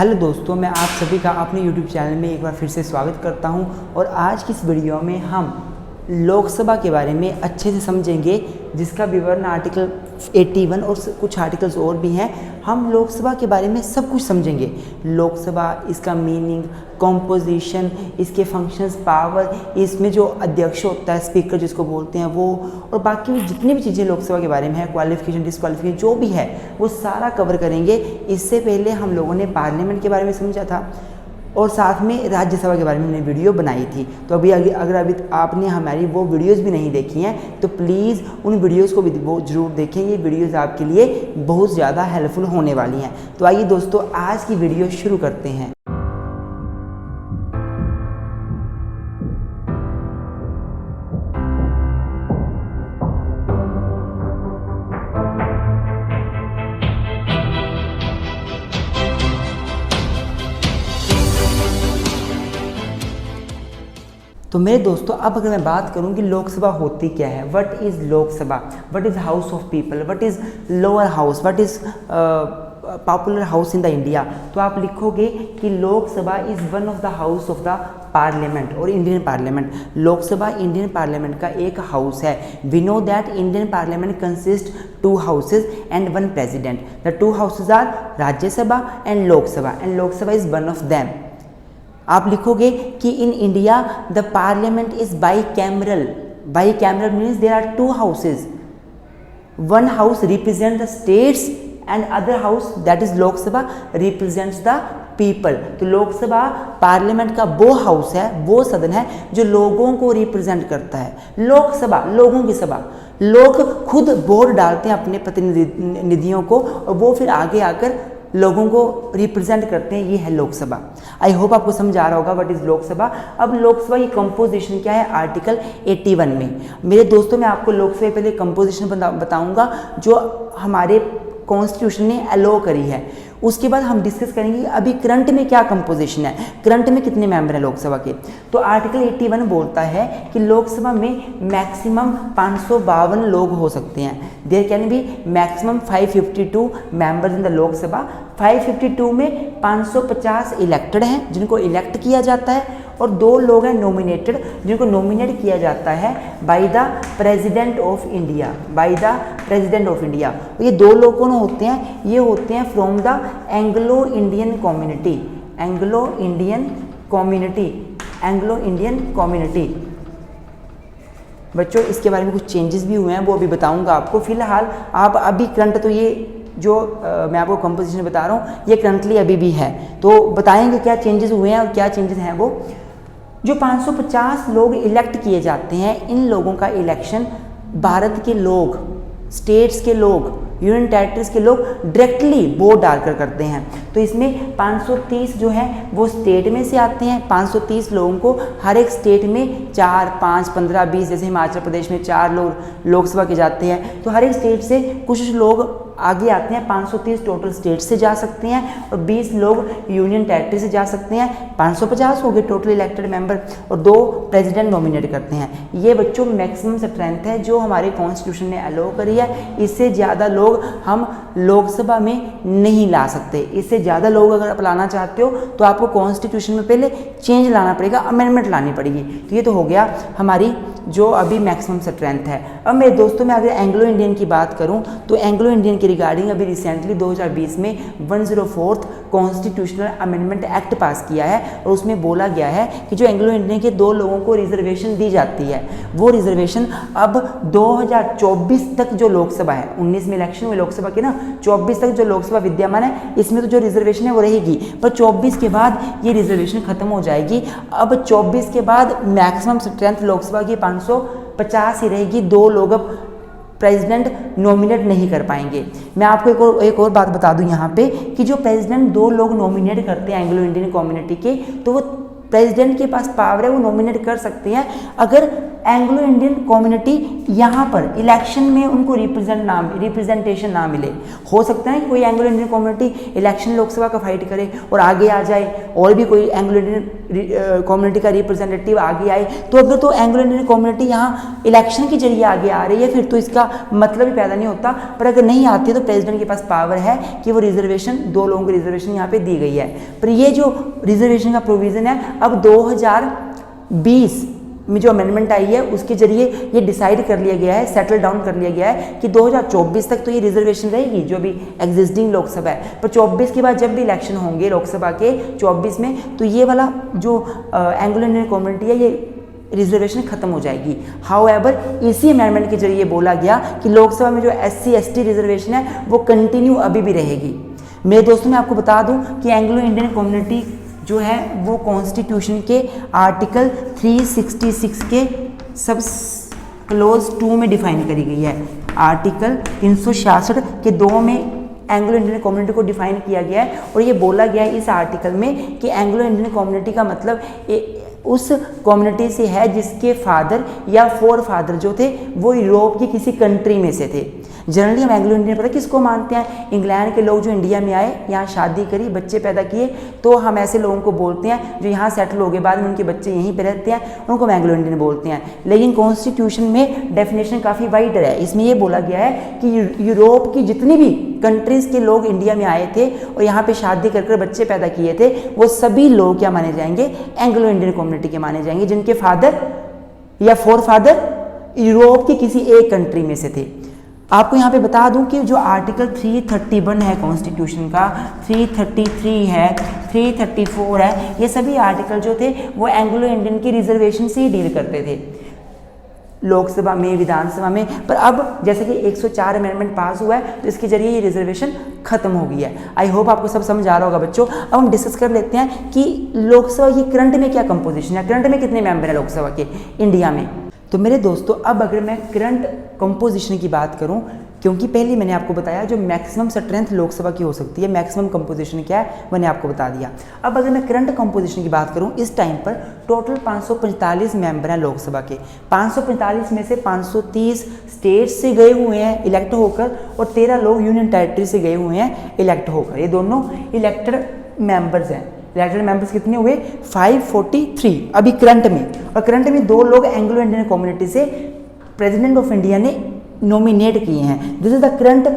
Hello दोस्तों, मैं आप सभी का अपने YouTube चैनल में एक बार फिर से स्वागत करता हूं और आज की इस वीडियो में हम लोकसभा के बारे में अच्छे से समझेंगे, जिसका विवरण आर्टिकल 81 और कुछ आर्टिकल्स और भी हैं। हम लोकसभा के बारे में सब कुछ समझेंगे। लोकसभा, इसका मीनिंग, कॉम्पोजिशन, इसके फंक्शंस, पावर, इसमें जो अध्यक्ष होता है, स्पीकर जिसको बोलते हैं वो, और बाकी जितनी भी चीज़ें लोकसभा के बारे में है, क्वालिफिकेशन, डिसक्वालिफिकेशन, जो भी है वो सारा कवर करेंगे। इससे पहले हम लोगों ने पार्लियामेंट के बारे में समझा था और साथ में राज्यसभा के बारे में हमने वीडियो बनाई थी। तो अगर आपने हमारी वो वीडियोस भी नहीं देखी हैं तो प्लीज़ उन वीडियोस को भी वो ज़रूर देखें। ये वीडियोस आपके लिए बहुत ज़्यादा हेल्पफुल होने वाली हैं। तो आइए दोस्तों, आज की वीडियो शुरू करते हैं। तो मेरे दोस्तों, अब अगर मैं बात करूं कि लोकसभा होती क्या है, what is Lok Sabha, what is house of people, what is lower house, what is popular house in the India, तो आप लिखोगे कि Lok Sabha is one of the house of the parliament और Indian parliament. Lok Sabha Indian parliament का एक हाउस है। We know that Indian parliament consist 2 houses and 1 president. The 2 houses are Rajya Sabha and Lok Sabha is one of them. आप लिखोगे कि in India the parliament is bicameral. Bicameral means there are 2 houses, 1 house represent the states and other house that is Lok Sabha represents the people. तो Lok Sabha parliament का वो house है, वो सदन है जो लोगों को रिप्रेजेंट करता है। लोकसभा, लोगों की सभा, लोग खुद वोट डालते हैं अपने प्रतिनिधियों को और वो फिर आगे आकर लोगों को रिप्रेजेंट करते हैं। ये है लोकसभा। आई होप आपको समझ आ रहा होगा व्हाट इज लोकसभा। अब लोकसभा की कंपोजिशन क्या है आर्टिकल 81 में। मेरे दोस्तों, मैं आपको लोकसभा पहले कंपोजिशन बताऊंगा जो हमारे कॉन्स्टिट्यूशन ने अलो करी है। उसके बाद हम डिस्कस करेंगे अभी करंट में क्या कंपोजिशन है, करंट में कितने मेंबर हैं लोकसभा के। तो आर्टिकल 81 बोलता है कि लोकसभा में मैक्सिमम 552 लोग हो सकते हैं। There can be maximum 552 members in the Lok Sabha. 552 में 550 इलेक्टेड हैं जिनको इलेक्ट किया जाता है और 2 लोग हैं नॉमिनेटेड जिनको नॉमिनेट किया जाता है by the president of India, by the president of India. ये 2 लोग कौन होते हैं? ये होते हैं from the Anglo Indian community, Anglo Indian community, Anglo Indian community. बच्चों, इसके बारे में कुछ चेंजेस भी हुए हैं, वो अभी बताऊंगा आपको। फिलहाल आप अभी करंट तो ये जो मैं आपको कंपोजिशन बता रहा हूँ ये करंटली अभी भी है, तो बताएंगे क्या चेंजेस हुए हैं और क्या चेंजेस हैं। वो जो 550 लोग इलेक्ट किए जाते हैं, इन लोगों का इलेक्शन भारत के लोग, स्टेट्स के लोग, यूनियन टेरिटरीज के लोग डायरेक्टली वोट डालकर करते हैं। तो इसमें 530 जो है वो स्टेट में से आते हैं। 530 लोगों को हर एक स्टेट में 4, 5, 15, 20, जैसे हिमाचल प्रदेश में 4 लोग लोकसभा के जाते हैं, तो हर एक स्टेट से कुछ लोग आगे आते हैं। 530 टोटल स्टेट से जा सकते हैं और 20 लोग यूनियन टेरिटरी से जा सकते हैं। 550 हो गए टोटल इलेक्टेड मेंबर और 2 प्रेसिडेंट नॉमिनेट करते हैं। ये बच्चों मैक्सिमम स्ट्रेंथ है जो हमारे कॉन्स्टिट्यूशन ने अलो करी है। इससे ज़्यादा लोग हम लोकसभा में नहीं ला सकते। इससे ज़्यादा लोग अगर आप लाना चाहते हो तो आपको कॉन्स्टिट्यूशन में पहले चेंज लाना पड़ेगा, अमेंडमेंट लानी पड़ेगी। तो ये तो हो गया हमारी जो अभी मैक्सिमम स्ट्रेंथ है। अब मेरे दोस्तों, मैं अगर एंग्लो इंडियन की बात करूं तो एंग्लो इंडियन के रिगार्डिंग अभी रिसेंटली 2020 में 104th कॉन्स्टिट्यूशनल अमेंडमेंट एक्ट पास किया है और उसमें बोला गया है कि जो एंग्लो इंडियन के 2 लोगों को रिजर्वेशन दी जाती है, वो रिजर्वेशन अब 2024 तक जो लोकसभा है, 19 में इलेक्शन हुए लोकसभा के ना, 24 तक जो लोकसभा विद्यमान है इसमें तो जो रिजर्वेशन है वो रहेगी, पर 24 के बाद ये रिजर्वेशन खत्म हो जाएगी। अब 24 के बाद मैक्सिमम स्ट्रेंथ लोकसभा की 550 ही रहेगी। 2 लोग अब प्रेसिडेंट नॉमिनेट नहीं कर पाएंगे। मैं आपको एक और बात बता दूं यहाँ पे कि जो प्रेसिडेंट 2 लोग नॉमिनेट करते हैं एंग्लो इंडियन कम्युनिटी के, तो वो प्रेसिडेंट के पास पावर है, वो नॉमिनेट कर सकते हैं अगर एंग्लो इंडियन कम्युनिटी यहाँ पर इलेक्शन में उनको रिप्रेजेंटेशन ना मिले। हो सकता है कि कोई Anglo Indian community election Lok Sabha का फाइट करे और आगे आ जाए, और भी कोई एंग्लो इंडियन कम्युनिटी का रिप्रेजेंटेटिव आगे आए, तो अगर तो एंग्लो इंडियन कम्युनिटी यहाँ इलेक्शन के जरिए आगे आ रही है फिर तो इसका मतलब ही पैदा नहीं होता। पर अगर नहीं आती है तो प्रेसिडेंट के पास पावर है कि वो रिजर्वेशन, 2 लोगों को रिजर्वेशन यहाँ पे दी गई है। पर ये जो रिजर्वेशन का प्रोविज़न है अब 2020 में जो अमेंडमेंट आई है उसके जरिए ये डिसाइड कर लिया गया है, सेटल डाउन कर लिया गया है कि 2024 तक तो ये रिजर्वेशन रहेगी जो भी एग्जिस्टिंग लोकसभा है। पर 24 के बाद जब भी इलेक्शन होंगे लोकसभा के 24 में, तो ये वाला जो एंग्लो इंडियन कम्युनिटी है ये रिजर्वेशन खत्म हो जाएगी। हाउएवर इसी अमेंडमेंट के जरिए बोला गया कि लोकसभा में जो SC ST रिजर्वेशन है वो कंटिन्यू अभी भी रहेगी। मेरे दोस्तों मैं आपको बता दूं कि एंग्लो इंडियन कम्युनिटी जो है वो कॉन्स्टिट्यूशन के आर्टिकल 366 के सब क्लोज 2 में डिफाइन करी गई है। आर्टिकल 366 के 2 में एंग्लो इंडियन कम्युनिटी को डिफाइन किया गया है और ये बोला गया है इस आर्टिकल में कि एंग्लो इंडियन कम्युनिटी का मतलब उस कम्युनिटी से है जिसके फादर या फोर फादर जो थे वो यूरोप की किसी कंट्री में से थे। जनरली हम एंग्लो इंडियन पता किसको मानते हैं, इंग्लैंड के लोग जो इंडिया में आए, यहाँ शादी करी, बच्चे पैदा किए, तो हम ऐसे लोगों को बोलते हैं जो यहाँ सेटल हो गए, बाद में उनके बच्चे यहीं पे रहते हैं, उनको हम एंग्लो इंडियन बोलते हैं। लेकिन कॉन्स्टिट्यूशन में डेफिनेशन काफ़ी वाइड है। इसमें ये बोला गया है कि यूरोप की जितनी भी कंट्रीज़ के लोग इंडिया में आए थे और यहाँ पे शादी कर बच्चे पैदा किए थे, वो सभी लोग क्या माने जाएंगे, एंग्लो इंडियन कम्युनिटी के माने जाएंगे, जिनके फादर या फोर फादर यूरोप की किसी एक कंट्री में से थे। आपको यहाँ पे बता दूं कि जो आर्टिकल 331 है कॉन्स्टिट्यूशन का, 333 है, 334 है, ये सभी आर्टिकल जो थे वो एंग्लो इंडियन की रिजर्वेशन से ही डील करते थे लोकसभा में, विधानसभा में। पर अब जैसे कि 104 अमेंडमेंट पास हुआ है तो इसके जरिए ये रिजर्वेशन खत्म हो गई है। आई होप आपको सब समझ आ रहा होगा बच्चों। अब हम डिस्कस कर लेते हैं कि लोकसभा की करंट में क्या कंपोजिशन है, करंट में कितने मेंबर है लोकसभा के इंडिया में। तो मेरे दोस्तों अब अगर मैं करंट कंपोजिशन की बात करूं, क्योंकि पहले मैंने आपको बताया जो मैक्सिमम स्ट्रेंथ लोकसभा की हो सकती है, मैक्सिमम कंपोजिशन क्या है मैंने आपको बता दिया। अब अगर मैं करंट कंपोजिशन की बात करूं, इस टाइम पर टोटल 545 मेंबर हैं लोकसभा के। 545 में से 530 स्टेट से गए हुए हैं इलेक्ट होकर और 13 लोग यूनियन टेरिटरी से गए हुए हैं इलेक्ट होकर। ये दोनों इलेक्टेड मेंबर्स हैं। इलेक्टेड मेंबर्स कितने हुए, 543 अभी करंट में। और करंट में 2 लोग एंग्लो इंडियन कम्युनिटी से प्रेसिडेंट ऑफ इंडिया ने नॉमिनेट किए हैं। This is the current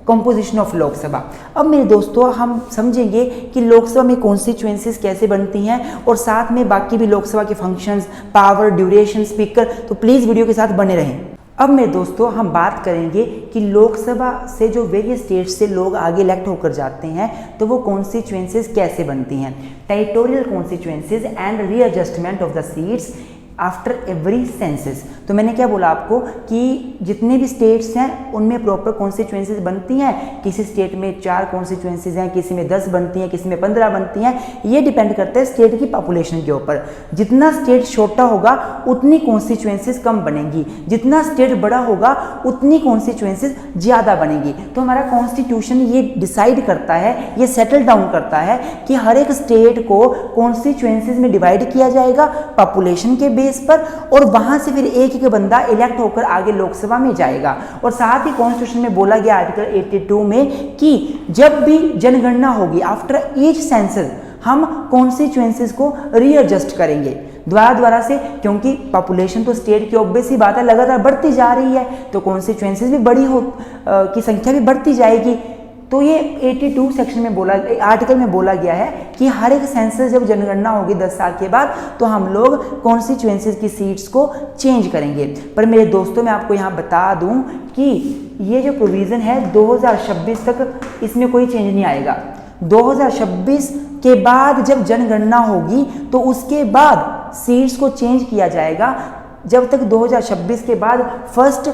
composition of Lok Sabha. अब मेरे दोस्तों हम समझेंगे कि लोकसभा में कॉन्स्टिट्यूएंसीज कैसे बनती हैं और साथ में बाकी भी लोकसभा के फंक्शंस, पावर, ड्यूरेशन, स्पीकर, तो प्लीज़ वीडियो के साथ बने रहें। अब मेरे दोस्तों हम बात करेंगे कि लोकसभा से जो वेरियस स्टेट्स से लोग आगे इलेक्ट होकर जाते हैं तो वो कॉन्स्टिट्यूएंसीज कैसे बनती हैं। Territorial constituencies and readjustment of the seats after every census. तो मैंने क्या बोला आपको कि जितने भी स्टेट्स हैं उनमें प्रॉपर कॉन्स्टिट्यूएंसीज बनती हैं। किसी स्टेट में 4 कॉन्स्टिट्यूएंसीज हैं, किसी में 10 बनती हैं, किसी में 15 बनती हैं। ये डिपेंड करता है स्टेट की पॉपुलेशन के ऊपर। जितना स्टेट छोटा होगा उतनी कॉन्स्टिट्यूएंसीज कम बनेंगी, जितना स्टेट बड़ा होगा उतनी कॉन्स्टिट्यूएंसीज ज़्यादा बनेगी। तो हमारा कॉन्स्टिट्यूशन ये डिसाइड करता है, ये सेटल डाउन करता है कि हर एक स्टेट को कॉन्स्टिट्यूएंसीज में डिवाइड किया जाएगा पॉपुलेशन के बेस पर, और वहां से फिर एक एक बंदा इलेक्ट होकर आगे लोकसभा में जाएगा। और साथ ही कॉन्स्टिट्यूशन में बोला गया आर्टिकल 82 में कि जब भी जनगणना होगी आफ्टर ईच सेंसस हम कॉन्स्टिट्यूएंसीज को रीएडजस्ट करेंगे द्वारा से, क्योंकि पॉपुलेशन तो स्टेट की ऑब्वियस ही बात है लगातार बढ़ती जा रही है, तो कॉन्स्टिट्यूएंसीज भी बड़ी की संख्या भी बढ़ती जाएगी। तो ये 82 सेक्शन में बोला, आर्टिकल में बोला गया है कि हर एक सेंसस जब जनगणना होगी 10 साल के बाद तो हम लोग कॉन्स्टिट्यूएंसीज की सीट्स को चेंज करेंगे। पर मेरे दोस्तों मैं आपको यहाँ बता दूँ कि ये जो प्रोविज़न है 2026 तक इसमें कोई चेंज नहीं आएगा। 2026 के बाद जब जनगणना होगी तो उसके बाद सीट्स को चेंज किया जाएगा। जब तक 2026 के बाद फर्स्ट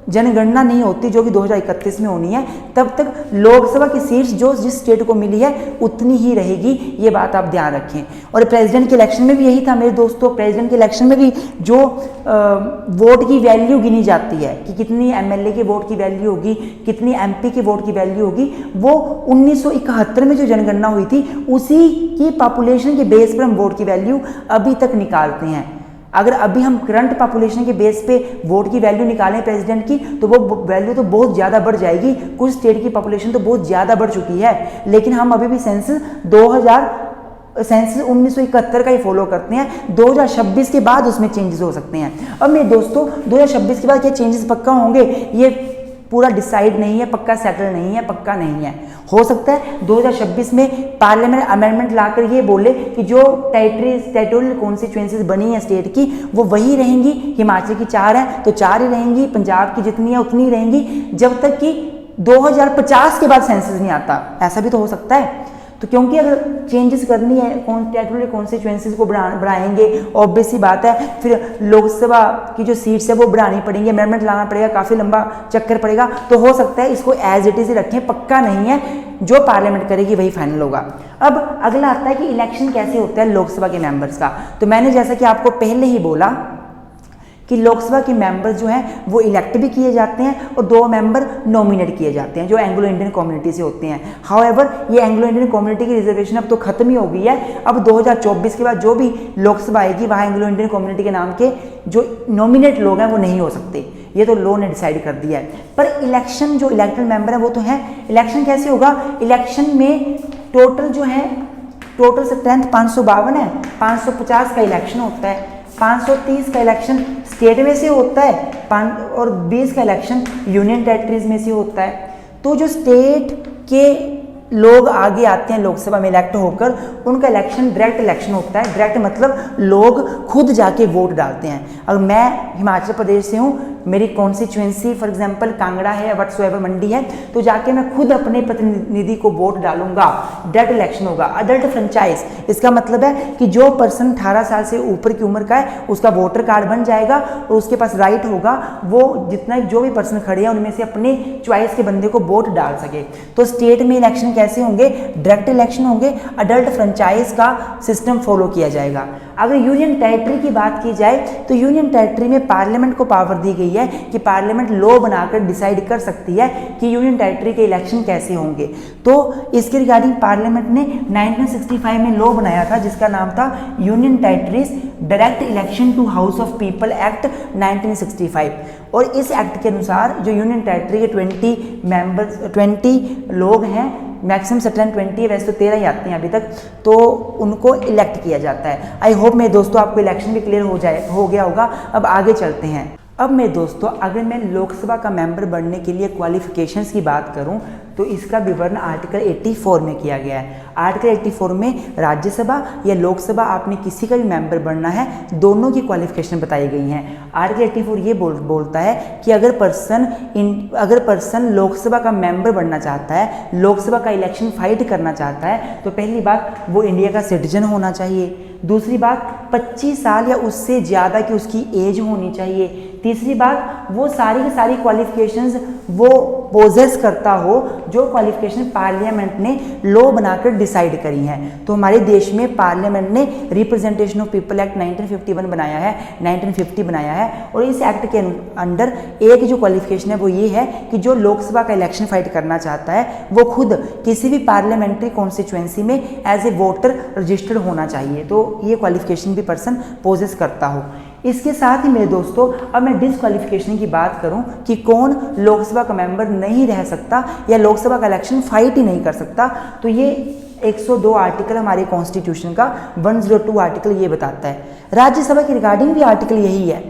जनगणना नहीं होती, जो कि 2031 में होनी है, तब तक लोकसभा की सीट्स जो जिस स्टेट को मिली है उतनी ही रहेगी। ये बात आप ध्यान रखें। और प्रेसिडेंट के इलेक्शन में भी यही था मेरे दोस्तों। प्रेसिडेंट के इलेक्शन में भी जो वोट की वैल्यू गिनी जाती है कि कितनी एमएलए के वोट की वैल्यू होगी, कितनी एमपी के वोट की वैल्यू होगी, वो 1971 में जो जनगणना हुई थी उसी की पॉपुलेशन के बेस पर हम वोट की वैल्यू अभी तक निकालते हैं। अगर अभी हम करंट पॉपुलेशन के बेस पे वोट की वैल्यू निकालें प्रेसिडेंट की, तो वो वैल्यू तो बहुत ज़्यादा बढ़ जाएगी। कुछ स्टेट की पॉपुलेशन तो बहुत ज़्यादा बढ़ चुकी है, लेकिन हम अभी भी सेंसस 1971 का ही फॉलो करते हैं। 2026 के बाद उसमें चेंजेस हो सकते हैं। अब मेरे दोस्तों 2026 के बाद क्या चेंजेस पक्का होंगे, ये पूरा डिसाइड नहीं है, पक्का सेटल नहीं है, पक्का नहीं है। हो सकता है 2026 में पार्लियामेंट अमेंडमेंट लाकर ये बोले कि जो टेरिटोरियल कॉन्स्टिट्यूएंसीज बनी है स्टेट की वो वही रहेंगी। हिमाचल की 4 है तो 4 ही रहेंगी, पंजाब की जितनी है उतनी ही रहेंगी, जब तक कि 2050 के बाद सेंसस नहीं आता। ऐसा भी तो हो सकता है। तो क्योंकि अगर चेंजेस करनी है टेरिटोरियल कॉन्स्टिट्यूएंसीज को बढ़ाएंगे, ऑब्वियस सी बात है, फिर लोकसभा की जो सीट्स है वो बढ़ानी पड़ेंगी, अमेंडमेंट लाना पड़ेगा, काफ़ी लंबा चक्कर पड़ेगा। तो हो सकता है इसको एज इट इज रखें, पक्का नहीं है, जो पार्लियामेंट करेगी वही फाइनल होगा। अब अगला आता है कि इलेक्शन कैसे होता है लोकसभा के मेंबर्स का। तो मैंने जैसा कि आपको पहले ही बोला कि लोकसभा के मेंबर्स जो हैं वो इलेक्ट भी किए जाते हैं और 2 मेंबर नॉमिनेट किए जाते हैं जो एंग्लो इंडियन कम्युनिटी से होते हैं। हाउएवर ये एंग्लो इंडियन कम्युनिटी की रिजर्वेशन अब तो खत्म ही हो गई है। अब 2024 के बाद जो भी लोकसभा आएगी वहाँ एंग्लो इंडियन कम्युनिटी के नाम के जो नॉमिनेट लोग हैं वो नहीं हो सकते। ये तो लॉ ने डिसाइड कर दिया है। पर इलेक्शन जो इलेक्टेड मेंबर है वो तो है। इलेक्शन कैसे होगा, इलेक्शन में टोटल जो है टोटल स्ट्रेंथ 552 है, 550 का इलेक्शन होता है, 530 का इलेक्शन स्टेट में से होता है और 20 का इलेक्शन यूनियन टेरिटरीज में से होता है। तो जो स्टेट के लोग आगे आते हैं लोकसभा में इलेक्ट होकर, उनका इलेक्शन डायरेक्ट इलेक्शन होता है। डायरेक्ट मतलब लोग खुद जाके वोट डालते हैं। अगर मैं हिमाचल प्रदेश से हूँ, मेरी कॉन्स्टिट्यूएंसी फॉर एग्जांपल कांगड़ा है या व्हाटसोएवर मंडी है, तो जाके मैं खुद अपने प्रतिनिधि को वोट डालूंगा। डायरेक्ट इलेक्शन होगा। अडल्ट फ्रेंचाइज इसका मतलब है कि जो पर्सन 18 साल से ऊपर की उम्र का है उसका वोटर कार्ड बन जाएगा और उसके पास राइट होगा वो जितना जो भी पर्सन खड़े हैं उनमें से अपने चॉइस के बंदे को वोट डाल सके। तो स्टेट में इलेक्शन कैसे होंगे, डायरेक्ट इलेक्शन होंगे। अडल्ट फ्रेंचाइज का सिस्टम फॉलो किया जाएगा। अगर यूनियन टेरिटरी की बात की जाए तो यूनियन टेरिटरी में पार्लियामेंट को पावर दी गई है कि पार्लियामेंट लॉ बनाकर डिसाइड कर सकती है कि यूनियन टेरिटरी के इलेक्शन कैसे होंगे। तो इसके रिगार्डिंग पार्लियामेंट ने 1965 में लॉ बनाया था जिसका नाम था union territories direct election to house of people act 1965। और इस एक्ट के अनुसार जो यूनियन टेरिटरी के 20 लोग हैं, मैक्सिमम स्ट्रेंथ 20 है, वैसे तो 13 ही आते हैं अभी तक, तो उनको इलेक्ट किया जाता है। आई होप मेरे दोस्तों आपको इलेक्शन भी क्लियर हो गया होगा। अब आगे चलते हैं। अब मेरे दोस्तों अगर मैं लोकसभा का मेंबर बनने के लिए क्वालिफिकेशंस की बात करूं तो इसका विवरण आर्टिकल 84 में किया गया है। आर्टिकल 84 में राज्यसभा या लोकसभा आपने किसी का भी मेंबर बनना है, दोनों की क्वालिफिकेशन बताई गई हैं। आर्टिकल 84 ये बोलता है कि अगर पर्सन लोकसभा का मेंबर बनना चाहता है, लोकसभा का इलेक्शन फाइट करना चाहता है, तो पहली बात वो इंडिया का सिटीजन होना चाहिए। दूसरी बात 25 साल या उससे ज़्यादा की उसकी एज होनी चाहिए। तीसरी बात वो सारी की सारी क्वालिफिकेशंस वो पोजेस करता हो जो क्वालिफिकेशन पार्लियामेंट ने लॉ बनाकर डिसाइड करी हैं। तो हमारे देश में पार्लियामेंट ने रिप्रेजेंटेशन ऑफ पीपल एक्ट 1951 बनाया है, 1950 बनाया है। और इस एक्ट के अंडर एक जो क्वालिफिकेशन है वो ये है कि जो लोकसभा का इलेक्शन फाइट करना चाहता है वो खुद किसी भी पार्लियामेंट्री कॉन्स्टिट्यूएंसी में एज ए वोटर रजिस्टर्ड होना चाहिए। तो ये क्वालिफिकेशन भी पर्सन पोजेस करता हो। इसके साथ ही मेरे दोस्तों अब मैं डिसक्वालिफिकेशन की बात करूं कि कौन लोकसभा का मेंबर नहीं रह सकता या लोकसभा का इलेक्शन फाइट ही नहीं कर सकता, तो ये 102 आर्टिकल हमारे कॉन्स्टिट्यूशन का 102 आर्टिकल ये बताता है। राज्यसभा की रिगार्डिंग भी आर्टिकल यही है।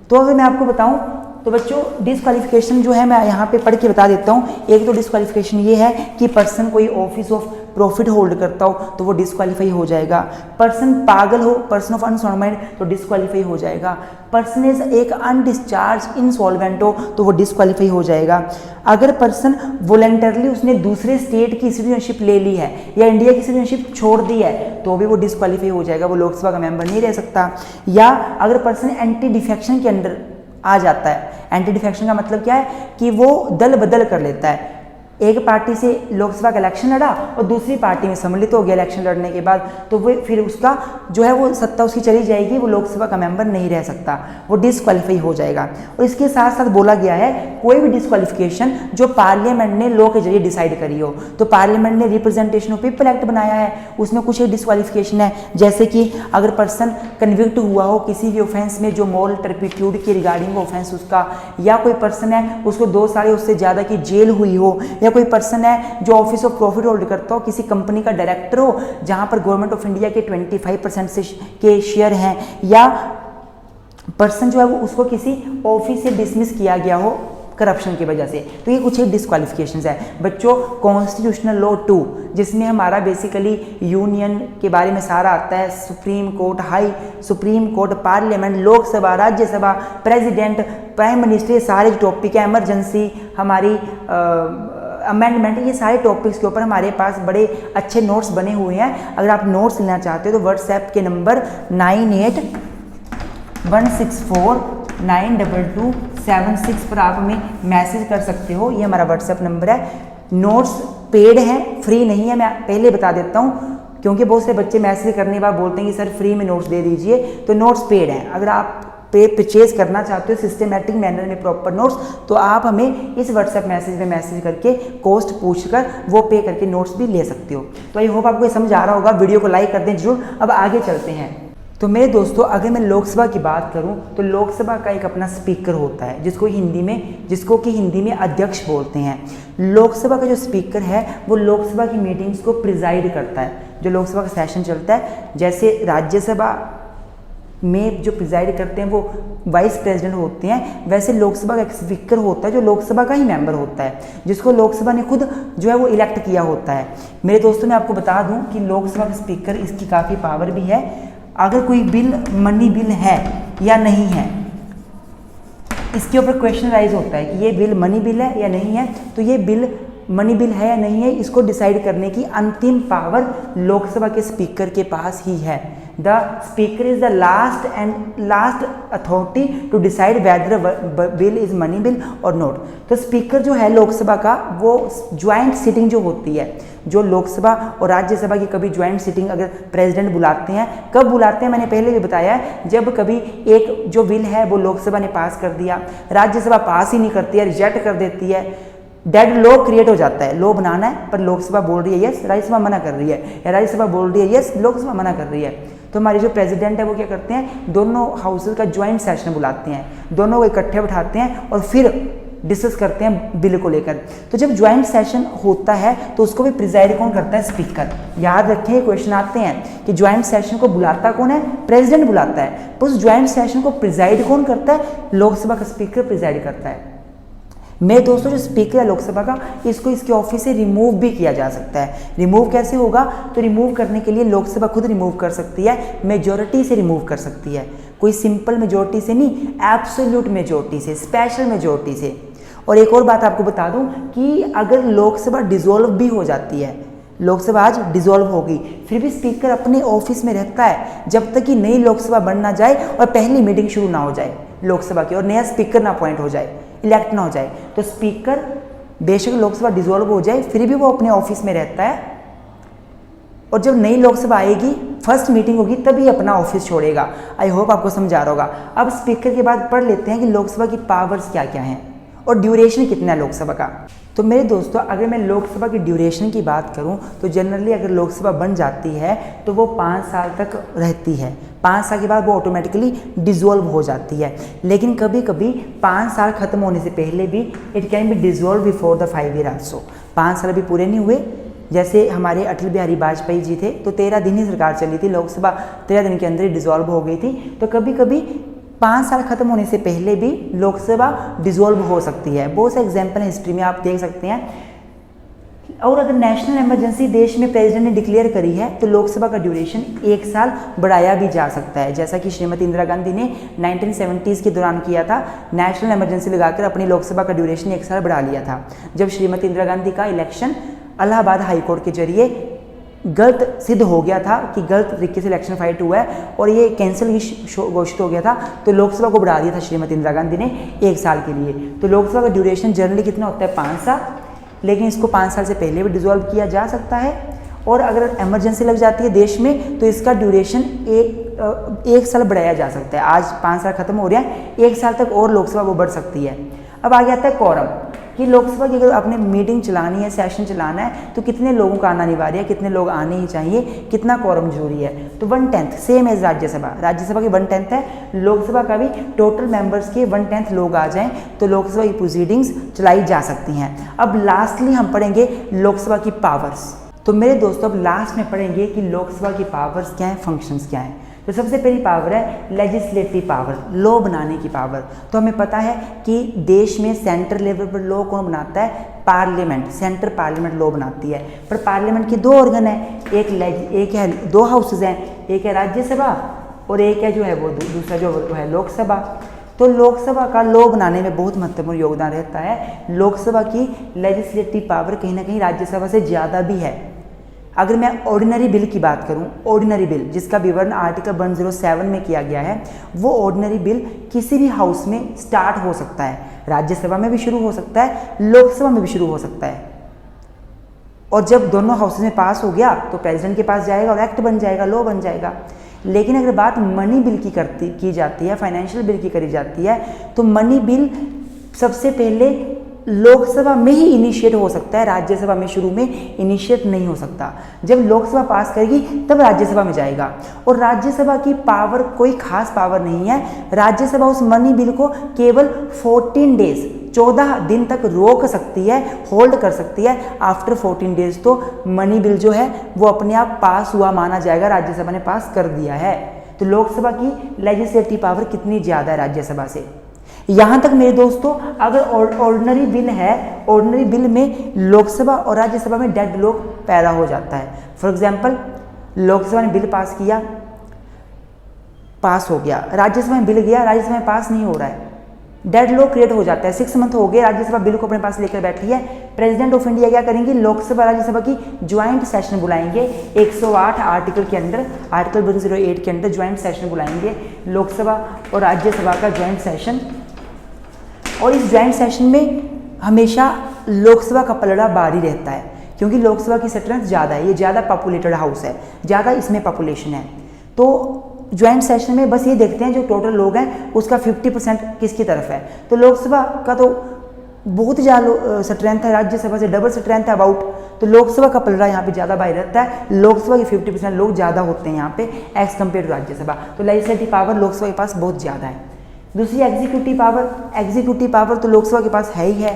तो अगर मैं आपको बताऊं तो बच्चों डिसक्वालिफिकेशन जो है मैं यहाँ पे पढ़ के बता देता हूँ। एक तो डिसक्वालिफिकेशन ये है कि पर्सन कोई ऑफिस ऑफ प्रॉफिट होल्ड करता हो तो वो डिसक्वालीफाई हो जाएगा। पर्सन पागल हो, पर्सन ऑफ अनसाउंड माइंड, तो डिसक्वालीफाई हो जाएगा। पर्सन इज एक अनडिस्चार्ज इंसॉल्वेंट हो तो वो डिसक्वालीफाई हो जाएगा। अगर पर्सन वॉलंटरली उसने दूसरे स्टेट की सिटीजनशिप ले ली है या इंडिया की सिटीजनशिप छोड़ दी है तो भी वो डिसक्वालीफाई हो जाएगा, वो लोकसभा का मेंबर नहीं रह सकता। या अगर पर्सन एंटी डिफेक्शन के अंडर आ जाता है, एंटी डिफेक्शन का मतलब क्या है कि वो दल बदल कर लेता है, एक पार्टी से लोकसभा का इलेक्शन लड़ा और दूसरी पार्टी में सम्मिलित हो गया इलेक्शन लड़ने के बाद, तो वो फिर उसका जो है वो सत्ता उसकी चली जाएगी, वो लोकसभा का मेंबर नहीं रह सकता, वो डिसक्वालीफाई हो जाएगा। और इसके साथ साथ बोला गया है कोई भी डिसक्वालिफिकेशन जो पार्लियामेंट ने लॉ के जरिए डिसाइड करी हो, तो पार्लियामेंट ने रिप्रेजेंटेशन ऑफ पीपल एक्ट बनाया है, उसमें कुछ एक डिसक्वालिफिकेशन है, जैसे कि अगर पर्सन कन्विक्ट हुआ हो किसी भी ऑफेंस में जो मॉरल टर्पिट्यूड के रिगार्डिंग ऑफेंस उसका, या कोई पर्सन है उसको 2 साल उससे ज़्यादा की जेल हुई हो, या कोई पर्सन है जो ऑफिस ऑफ प्रॉफिट होल्ड करता हो, किसी कंपनी का डायरेक्टर हो जहां पर गवर्नमेंट ऑफ इंडिया के 25% से के शेयर हैं, या पर्सन जो है वो उसको किसी ऑफिस से डिसमिस किया गया हो करप्शन की वजह से, तो ये कुछ एक डिस्क्वालिफिकेशंस है बच्चों। कॉन्स्टिट्यूशनल लॉ 2 जिसमें हमारा बेसिकली यूनियन के बारे में सारा आता है, supreme court, supreme court, parliament, Lok Sabha, Rajya Sabha, president, prime minister, ये सारे टॉपिक है, इमरजेंसी, हमारी अमेंडमेंट, ये सारे टॉपिक्स के ऊपर हमारे पास बड़े अच्छे नोट्स बने हुए हैं। अगर आप नोट्स लेना चाहते हो तो व्हाट्सएप के नंबर 9816492276 पर आप हमें मैसेज कर सकते हो, ये हमारा व्हाट्सएप नंबर है। नोट्स पेड हैं, फ्री नहीं है, मैं पहले बता देता हूँ, क्योंकि बहुत से बच्चे मैसेज करने के बाद बोलते हैं कि सर फ्री में नोट्स दे दीजिए, तो नोट्स पेड हैं। अगर आप परचेज करना चाहते हो सिस्टमेटिक मैनर में प्रॉपर नोट्स, तो आप हमें इस व्हाट्सएप मैसेज में मैसेज करके कॉस्ट पूछकर वो पे करके नोट्स भी ले सकते हो। तो आई होप आपको ये समझ आ रहा होगा, वीडियो को लाइक कर दें जरूर। अब आगे चलते हैं। तो मेरे दोस्तों अगर मैं लोकसभा की बात करूं तो लोकसभा का एक अपना स्पीकर होता है जिसको कि हिंदी में अध्यक्ष बोलते हैं। लोकसभा का जो स्पीकर है वो लोकसभा की मीटिंग्स को प्रिजाइड करता है। जो लोकसभा का सेशन चलता है, जैसे राज्यसभा में जो प्रिजाइड करते हैं वो वाइस प्रेसिडेंट होते हैं, वैसे लोकसभा का एक स्पीकर होता है जो लोकसभा का ही मेंबर होता है, जिसको लोकसभा ने खुद जो है वो इलेक्ट किया होता है। मेरे दोस्तों मैं आपको बता दूं कि लोकसभा का स्पीकर इसकी काफ़ी पावर भी है। अगर कोई बिल मनी बिल है या नहीं है, इसके ऊपर क्वेश्चन राइज होता है कि ये बिल मनी बिल है या नहीं है, तो ये बिल मनी बिल है या नहीं है, इसको डिसाइड करने की अंतिम पावर लोकसभा के स्पीकर के पास ही है। The speaker is the last authority to decide whether bill is money bill और नॉट। तो स्पीकर जो है लोकसभा का, वो ज्वाइंट सिटिंग जो होती है, जो लोकसभा और राज्यसभा की कभी ज्वाइंट सिटिंग अगर प्रेसिडेंट बुलाते हैं, कब बुलाते हैं मैंने पहले भी बताया है, जब कभी एक जो बिल है वो लोकसभा ने पास कर दिया, राज्यसभा पास ही नहीं करती है, रिजेक्ट कर देती है, डेड लॉ क्रिएट हो जाता है, लॉ बनाना है पर लोकसभा बोल रही है यस, राज्यसभा मना कर रही है, या राज्यसभा बोल रही है यस, लोकसभा मना कर रही है, तो हमारे जो प्रेसिडेंट है वो क्या करते हैं, दोनों हाउसेज का ज्वाइंट सेशन बुलाते हैं, दोनों को इकट्ठे बिठाते हैं और फिर डिस्कस करते हैं बिल को लेकर। तो जब ज्वाइंट सेशन होता है तो उसको भी प्रिजाइड कौन करता है, स्पीकर। याद रखें क्वेश्चन आते हैं कि ज्वाइंट सेशन को बुलाता कौन है, प्रेसिडेंट बुलाता है, पर उस ज्वाइंट सेशन को प्रिजाइड कौन करता है, लोकसभा का स्पीकर प्रिजाइड करता है। मेरे दोस्तों जो स्पीकर है लोकसभा का, इसको इसके ऑफिस से रिमूव भी किया जा सकता है। रिमूव कैसे होगा, तो रिमूव करने के लिए लोकसभा खुद रिमूव कर सकती है, मेजॉरिटी से रिमूव कर सकती है, कोई सिंपल मेजॉरिटी से नहीं, एब्सोल्यूट मेजॉरिटी से, स्पेशल मेजॉरिटी से। और एक और बात आपको बता दूं कि अगर लोकसभा डिसॉल्व भी हो जाती है, लोकसभा आज डिसॉल्व होगी, फिर भी स्पीकर अपने ऑफिस में रहता है जब तक कि नई लोकसभा बन ना जाए और पहली मीटिंग शुरू ना हो जाए लोकसभा की, और नया स्पीकर ना अपॉइंट हो जाए, इलेक्ट ना हो जाए। तो स्पीकर बेशक लोकसभा डिसॉल्व हो जाए फिर भी वो अपने ऑफिस में रहता है, और जब नई लोकसभा आएगी, फर्स्ट मीटिंग होगी, तभी अपना ऑफिस छोड़ेगा। आई होप आपको समझ आ रहा होगा। अब स्पीकर के बाद पढ़ लेते हैं कि लोकसभा की पावर्स क्या क्या हैं और ड्यूरेशन कितना है लोकसभा का। तो मेरे दोस्तों अगर मैं लोकसभा की ड्यूरेशन की बात करूं तो जनरली अगर लोकसभा बन जाती है तो वो 5 साल तक रहती है। 5 साल के बाद वो ऑटोमेटिकली डिसॉल्व हो जाती है, लेकिन कभी कभी 5 साल खत्म होने से पहले भी it can be dissolve before the 5 year also. 5 साल अभी पूरे नहीं हुए, जैसे हमारे अटल बिहारी वाजपेयी जी थे तो 13 दिन ही सरकार चली थी, लोकसभा 13 दिन के अंदर ही डिसॉल्व हो गई थी। तो कभी कभी 5 साल खत्म होने से पहले भी लोकसभा डिसॉल्व हो सकती है। बहुत से एग्जाम्पल हिस्ट्री में आप देख सकते हैं। और अगर नेशनल इमरजेंसी देश में प्रेसिडेंट ने डिक्लेयर करी है तो लोकसभा का ड्यूरेशन 1 साल बढ़ाया भी जा सकता है, जैसा कि श्रीमती इंदिरा गांधी ने 1970s के दौरान किया था। नेशनल इमरजेंसी लगाकर अपनी लोकसभा का ड्यूरेशन 1 साल बढ़ा लिया था, जब श्रीमती इंदिरा गांधी का इलेक्शन इलाहाबाद हाईकोर्ट के जरिए गलत सिद्ध हो गया था कि गलत तरीके से इलेक्शन फाइट हुआ है और ये कैंसिल घोषित हो गया था, तो लोकसभा को बढ़ा दिया था श्रीमती इंदिरा गांधी ने 1 साल के लिए। तो लोकसभा का ड्यूरेशन जनरली कितना होता है 5 साल, लेकिन इसको 5 साल से पहले भी डिसॉल्व किया जा सकता है, और अगर इमरजेंसी लग जाती है देश में तो इसका ड्यूरेशन 1 साल बढ़ाया जा सकता है। आज 5 साल खत्म हो रहा है, 1 साल तक और लोकसभा वो बढ़ सकती है। अब आगे आता है कोरम, कि लोकसभा की अगर आपने मीटिंग चलानी है, सेशन चलाना है, तो कितने लोगों का आना अनिवार्य है, कितने लोग आने ही चाहिए, कितना कोरम जरूरी है। तो 1/10 सेम एज राज्यसभा, राज्यसभा की 1/10 है, लोकसभा का भी टोटल मेंबर्स के 1/10 लोग आ जाएं तो लोकसभा की प्रोसीडिंग्स चलाई जा सकती हैं। अब लास्टली हम पढ़ेंगे लोकसभा की पावर्स। तो मेरे दोस्तों अब लास्ट में पढ़ेंगे कि लोकसभा की पावर्स क्या हैं, फंक्शंस क्या हैं। तो सबसे पहली पावर है लेजिस्लेटिव पावर, लॉ बनाने की पावर। तो हमें पता है कि देश में सेंटर लेवल पर लॉ कौन बनाता है, पार्लियामेंट, सेंट्रल पार्लियामेंट लॉ बनाती है। पर पार्लियामेंट के 2 ऑर्गन है, एक है 2 हाउसेज हैं, एक है राज्यसभा और एक है जो है वो दूसरा जो है लोकसभा। तो लोकसभा का लॉ बनाने में बहुत महत्वपूर्ण योगदान रहता है। लोकसभा की लेजिस्लेटिव पावर कहीं ना कहीं राज्यसभा से ज़्यादा भी है। अगर मैं ऑर्डिनरी बिल की बात करूं, ऑर्डिनरी बिल जिसका विवरण आर्टिकल 107 में किया गया है, वो ऑर्डिनरी बिल किसी भी हाउस में स्टार्ट हो सकता है, राज्यसभा में भी शुरू हो सकता है, लोकसभा में भी शुरू हो सकता है, और जब दोनों हाउसेज में पास हो गया तो प्रेसिडेंट के पास जाएगा और एक्ट बन जाएगा, लॉ बन जाएगा। लेकिन अगर बात मनी बिल की जाती है, फाइनेंशियल बिल की करी जाती है, तो मनी बिल सबसे पहले लोकसभा में ही इनिशिएट हो सकता है, राज्यसभा में शुरू में इनिशिएट नहीं हो सकता। जब लोकसभा पास करेगी तब राज्यसभा में जाएगा, और राज्यसभा की पावर कोई खास पावर नहीं है। राज्यसभा उस मनी बिल को केवल 14 डेज 14 दिन तक रोक सकती है, होल्ड कर सकती है। आफ्टर 14 डेज तो मनी बिल जो है वो अपने आप पास हुआ माना जाएगा, राज्यसभा ने पास कर दिया है। तो लोकसभा की लेजिस्लेटिव पावर कितनी ज़्यादा है राज्यसभा से। यहाँ तक मेरे दोस्तों, अगर ऑर्डिनरी बिल है, ऑर्डिनरी बिल में लोकसभा और राज्यसभा में डेड लॉक पैदा हो जाता है। फॉर एग्जांपल, लोकसभा ने बिल पास किया, पास हो गया, राज्यसभा में बिल गया, राज्यसभा में पास नहीं हो रहा है, डेड लॉक क्रिएट हो जाता है। 6 मंथ हो गए, राज्यसभा बिल को अपने पास लेकर बैठी है। प्रेसिडेंट ऑफ इंडिया क्या करेंगे, लोकसभा राज्यसभा की ज्वाइंट सेशन बुलाएंगे। 108 आर्टिकल के अंदर, आर्टिकल 108 के अंदर ज्वाइंट सेशन बुलाएंगे, लोकसभा और राज्यसभा का ज्वाइंट सेशन। और इस ज्वाइंट सेशन में हमेशा लोकसभा का पलड़ा भारी रहता है, क्योंकि लोकसभा की स्ट्रेंथ ज़्यादा है, ये ज़्यादा पॉपुलेटेड हाउस है, ज़्यादा इसमें पॉपुलेशन है। तो ज्वाइंट सेशन में बस ये देखते हैं जो टोटल लोग हैं उसका 50% किसकी तरफ है। तो लोकसभा का तो बहुत ज़्यादा स्ट्रेंथ है, राज्यसभा से डबल स्ट्रेंथ है अबाउट। तो लोकसभा का पलड़ा यहाँ पे ज़्यादा भारी रहता है, लोकसभा के 50% लोग ज़्यादा होते हैं यहाँ पे एज कम्पेयर टू राज्यसभा। तो लेजिस्लेटिव पावर लोकसभा के पास बहुत ज़्यादा है। दूसरी एग्जीक्यूटिव पावर, एग्जीक्यूटिव पावर तो लोकसभा के पास है ही है।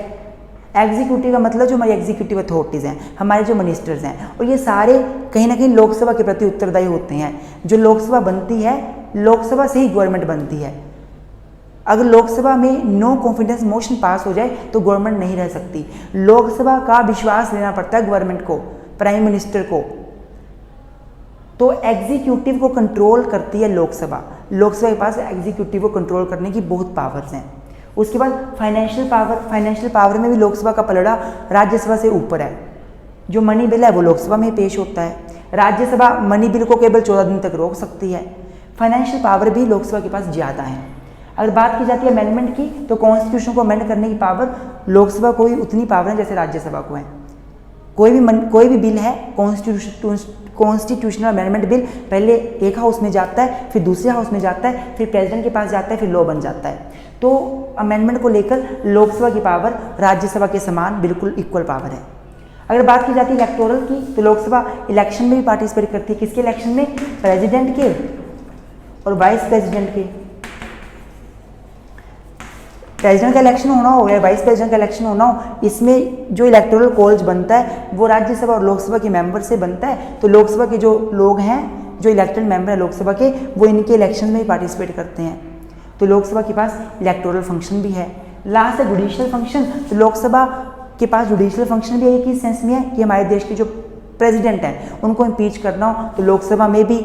एग्जीक्यूटिव का मतलब जो हमारी एग्जीक्यूटिव अथॉरिटीज़ हैं, हमारे जो मिनिस्टर्स हैं, और ये सारे कहीं ना कहीं लोकसभा के प्रति उत्तरदायी होते हैं। जो लोकसभा बनती है, लोकसभा से ही गवर्नमेंट बनती है। अगर लोकसभा में नो कॉन्फिडेंस मोशन पास हो जाए तो गवर्नमेंट नहीं रह सकती। लोकसभा का विश्वास लेना पड़ता है गवर्नमेंट को, प्राइम मिनिस्टर को। तो एग्जीक्यूटिव को कंट्रोल करती है लोकसभा। लोकसभा के पास एग्जीक्यूटिव को कंट्रोल करने की बहुत पावर्स हैं। उसके बाद फाइनेंशियल पावर, फाइनेंशियल पावर में भी लोकसभा का पलड़ा राज्यसभा से ऊपर है। जो मनी बिल है वो लोकसभा में पेश होता है, राज्यसभा मनी बिल को केवल 14 दिन तक रोक सकती है। फाइनेंशियल पावर भी लोकसभा के पास ज़्यादा है। अगर बात की जाती है अमेंडमेंट की, तो कॉन्स्टिट्यूशन को अमेंड करने की पावर लोकसभा को ही उतनी पावर है जैसे राज्यसभा को है। कोई भी बिल है, कॉन्स्टिट्यूशनल अमेंडमेंट बिल पहले एक हाउस में जाता है, फिर दूसरे हाउस में जाता है, फिर प्रेसिडेंट के पास जाता है, फिर लॉ बन जाता है। तो अमेंडमेंट को लेकर लोकसभा की पावर राज्यसभा के समान बिल्कुल इक्वल पावर है। अगर बात की जाती है इलेक्टोरल की, तो लोकसभा इलेक्शन में भी पार्टिसिपेट करती है। किसके इलेक्शन में? प्रेसिडेंट के और वाइस प्रेसिडेंट के। प्रेसिडेंट का इलेक्शन होना हो या वाइस प्रेसिडेंट का इलेक्शन होना हो, इसमें जो इलेक्टोरल कॉलेज बनता है वो राज्यसभा और लोकसभा के मेंबर से बनता है। तो लोकसभा के जो लोग हैं, जो इलेक्टेड मेंबर है लोकसभा के, वो इनके इलेक्शन में ही पार्टिसिपेट करते हैं। तो लोकसभा के पास इलेक्टोरल फंक्शन भी है। लास्ट है जुडिशियल फंक्शन। तो लोकसभा के पास जुडिशियल फंक्शन भी है, किस सेंस में है कि हमारे देश के जो प्रेसिडेंट हैं उनको इम्पीच करना हो तो लोकसभा में भी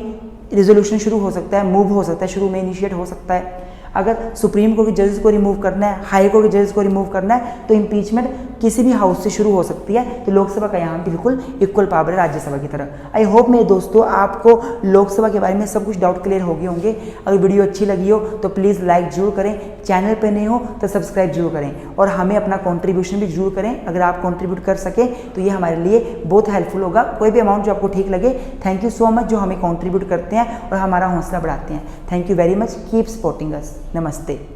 रिजोल्यूशन शुरू हो सकता है, मूव हो सकता है, शुरू में इनिशिएट हो सकता है। अगर सुप्रीम कोर्ट के जजेस को रिमूव करना है, हाई कोर्ट के जजेस को रिमूव करना है, तो इम्पीचमेंट किसी भी हाउस से शुरू हो सकती है। तो लोकसभा का यहाँ बिल्कुल इक्वल पावर है राज्यसभा की तरह। आई होप मेरे दोस्तों आपको लोकसभा के बारे में सब कुछ डाउट क्लियर हो गए होंगे। अगर वीडियो अच्छी लगी हो तो प्लीज़ लाइक जरूर करें, चैनल पर नहीं हो तो सब्सक्राइब जरूर करें और हमें अपना कॉन्ट्रीब्यूशन भी जरूर करें। अगर आप कॉन्ट्रीब्यूट कर सकें तो ये हमारे लिए बहुत हेल्पफुल होगा। कोई भी अमाउंट जो आपको ठीक लगे। थैंक यू सो मच जो हमें कॉन्ट्रीब्यूट करते हैं और हमारा हौसला बढ़ाते हैं। Thank you very much, keep supporting us. नमस्ते।